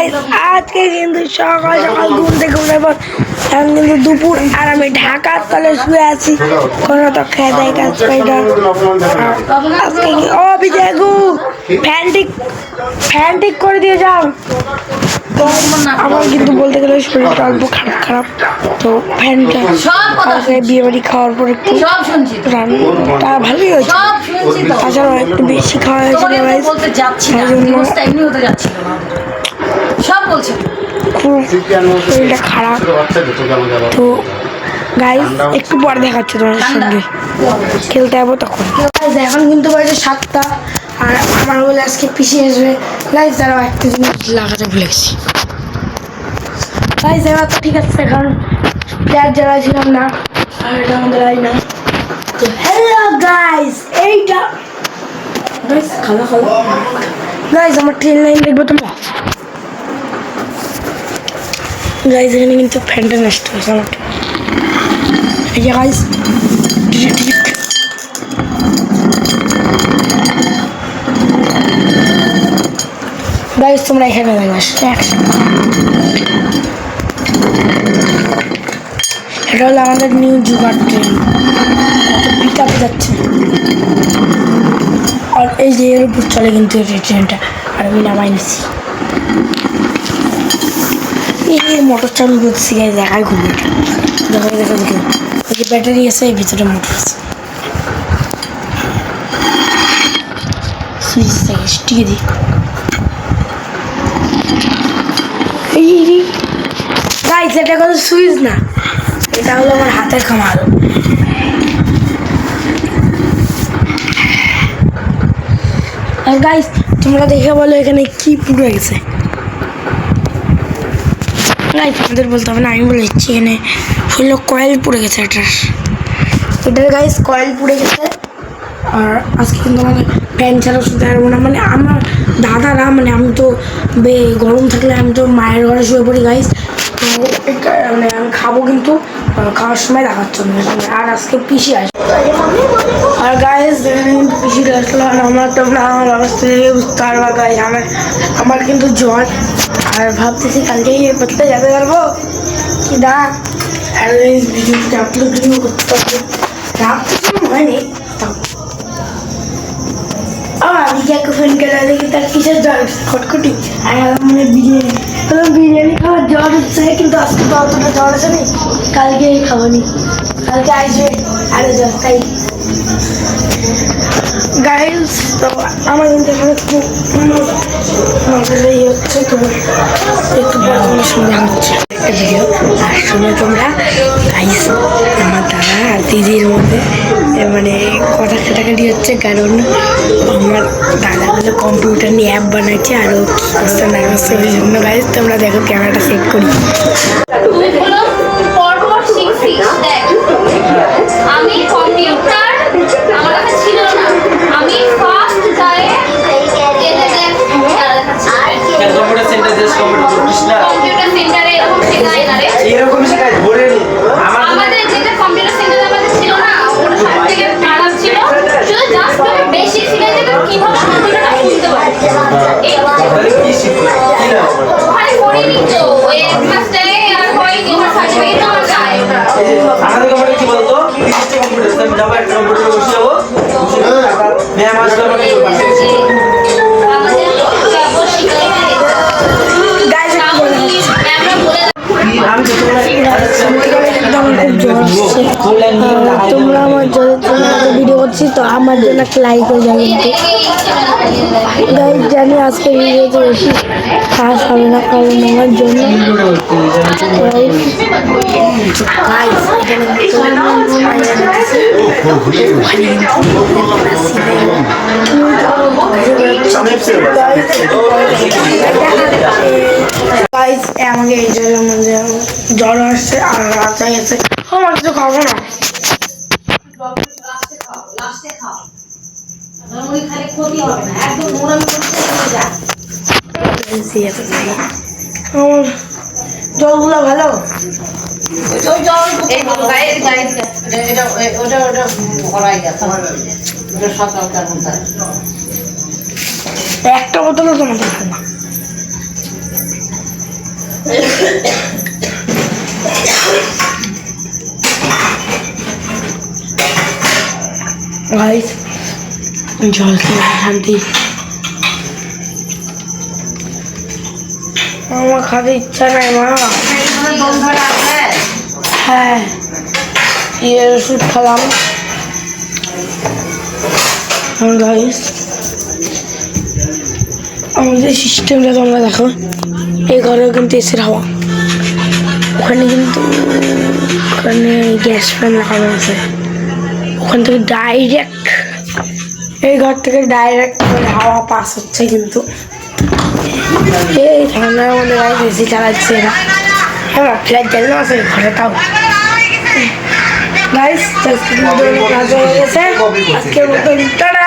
Guys আজকে কিন্তু সকাল সকাল ঘুম থেকে উঠে পর এখন কিন্তু দুপুর আর আমি ঢাকার তলে শুয়ে আছি কোনো তো খেয়ে দেয় কাজ পাই না আজকে কি ও বিজয়গু ফ্যান ঠিক করে দিয়ে যাও তো আমার কিন্তু বলতে গেলে শরীরটা অল্প খারাপ তো ফ্যানটা বিয়ে বাড়ি খাওয়ার পর একটু রান্নাটা ভালোই হয়েছে তাছাড়াও একটু বেশি খাওয়া হয়েছিল খুব শরীরটা খারাপ তো গাইস একটু পরে দেখাচ্ছি তোমাদের সঙ্গে খেলতে যাবো তখন এখন কিন্তু বাজে 7টা আর আমার বলে আজকে পিছিয়ে আসবে গাইস তারাও একটা জিনিস লাগাতে ভুলে গেছি গাইস এবার তো ঠিক আছে কারণ প্লেয়ার যারা ছিলাম না আর এটা আমাদের আই না তো হ্যালো গাইস এইটা গাইস খালা গাইস আমার ট্রেন লাইন দেখবো তোমরা গাইস এখানে কিন্তু ফ্যানটা নষ্ট হয়েছে আমার এই যে গাইস গাইস তোমরা এখানে দেখো এটা হলো আমাদের নিউ যুগার ট্রেন পিক আপে যাচ্ছে আর এই যে এর উপর চলে কিন্তু এই ট্রেনটা আর আমি নামাই নিছি এই মোটর চালু করছি গাইস দেখাই খুব দেখো ওই যে ব্যাটারি আছে এই ভিতরে মোটর আছে সুইচ থেকে টিকে দিই গাইস এটা কোনো সুইচ না এটা হলো আমার হাতের কামাল আর গাইস তোমরা দেখে বলো এখানে কি পুড়ে গেছে গাইস তোমাদের বলতে হবে না আমি বলে দিচ্ছি এখানে হলো কয়েল পুড়ে গেছে এটার গাইস কয়েল পুড়ে গেছে আর আজকে কিন্তু আমাদের ফ্যান ছাড়া শুতে পারবো না মানে আমার দাদারা মানে আমি তো গরম থাকলে আমি তো মায়ের ঘরে শুয়ে পড়ি গাইস তো মানে আমি খাবো কিন্তু খাওয়ার সময় দেখাচ্ছ আর আজকে পিসি আসবে আর গাইস এখানে কিন্তু পিসি আসলো আর আমার অবস্থা থেকে বুঝতে পারবা গাইস আমার কিন্তু জ্বর আর ভাবতেছি কালকেই করতে যেতে পারবো কি না আর ভিডিওটা আপলোড করতে পারবো রাখতে হয়নি আমি কি একটা ফোন করে দেখি তার কিসের জ্বর খটখটি আর মানে বিরিয়ানি খাওয়ার জ্বর হচ্ছে কিন্তু আজকে তো অতটা জ্বর আছে নি কালকে খাবনি কালকে আসবে আরো জ্বর তাই গাইস তো আমার কিন্তু এখানে খুব হচ্ছে তো একটু পড়াশোনার সঙ্গে হচ্ছে একটা ভিডিও আর শুনে তোমরা গাইস আমার দাদা আর দিদির মধ্যে মানে কথা কাটাকাটি হচ্ছে কারণ আমার দাদাগুলো কম্পিউটার নিয়ে অ্যাপ বানাচ্ছে আরও কি না করছে ওই জন্য গাইস তোমরা দেখো ক্যামেরাটা সেট করি আমি কম্পিউটার আমার কাছে ছিল না আমি ফার্স্ট যাই কম্পিউটার সেন্টারে এরকম শেখায় না রে এরকম শেখায় ধরে নি আমাদের যেটা কম্পিউটার সেন্টারে আমাদের ছিল না ওটা সবথেকে খারাপ ছিল শুধু জাস্ট তুমি বেসিক শিখেছে তো কিভাবে কম্পিউটারটা খুলতে পারবে এই কি শিখলে কি না ওখানে পড়িনি তো ওই ফার্স্ট ডে আর হয়নি আমার সার্টিফিকেট আমার চাই আমাদের কম্পিউটার কি বলতো ডিজিটাল কম্পিউটার আমি যাবো একটা কম্পিউটারে বসে যাবো ম্যাম আসলে আমাকে তোমরা আমার ভিডিও করছি তো আমার জন্য একটা লাইক হয়ে যাবে গাইস জানি আজকে ভিডিওতে বেশি খাস হবে না কারণ আমার জন্য গাইস আমাকে এই জায়গার মধ্যে জ্বর আসছে আর রাত হয়ে গেছে আমার কিছু খাবো না জলগুলো ভালো একটা বোতলও তোমাদের গাইস জল খেয়ে শান্তি। আমার খাতে ইচ্ছা নাই মা। হ্যাঁ এর ওষুধ খেলাম। গাইস আমাদের সিস্টেমটা তোমরা দেখো, এই ঘরেও কিন্তু এসির হাওয়া, ওখানে কিন্তু ওখানে গ্যাস ফ্যান লাগানো আছে, ওখান থেকে ডাইরেক্ট এই ঘর থেকে ডাইরেক্ট হাওয়া পাস হচ্ছে। কিন্তু এই ঠান্ডার মধ্যে গাইস এসি চালাচ্ছে এরা, হ্যাঁ ফ্ল্যাট জ্বালানো আছে ঘরে। তাও গাইস আজকের মতো টাটা।